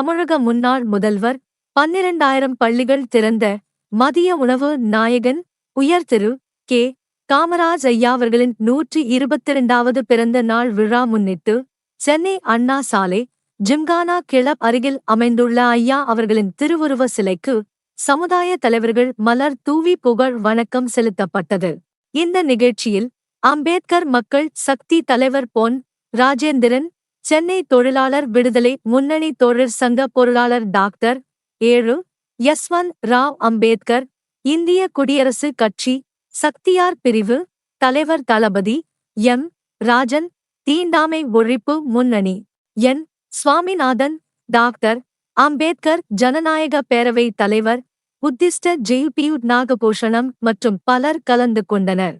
தமிழக முன்னாள் முதல்வர், 12,000 பள்ளிகள் திறந்த மதிய உணவு நாயகன் உயர் திரு கே. காமராஜ் ஐயா அவர்களின் 122வது பிறந்த நாள் விழா முன்னிட்டு சென்னை அண்ணா சாலை, ஜிம்கானா கிளப் அருகில் அமைந்துள்ள ஐயா அவர்களின் திருவுருவ சிலைக்கு சமுதாய தலைவர்கள் மலர் தூவி புகழ் வணக்கம் செலுத்தப்பட்டது. இந்த நிகழ்ச்சியில் அம்பேத்கர் மக்கள் சக்தி தலைவர் பொன் ராஜேந்திரன், சென்னை தொழிலாளர் விடுதலை முன்னணி தொழிற் சங்க பொருளாளர் டாக்டர் ஏழு யஸ்வந்த் ராவ் அம்பேத்கர், இந்திய குடியரசு கட்சி சக்தியார் பிரிவு தலைவர் தளபதி எம். ராஜன், தீண்டாமை ஒழிப்பு முன்னணி என். சுவாமிநாதன், டாக்டர் அம்பேத்கர் ஜனநாயக பேரவை தலைவர் உத்திஷ்ட ஜெய்பியூ நாகபூஷணம் மற்றும் பலர் கலந்து கொண்டனர்.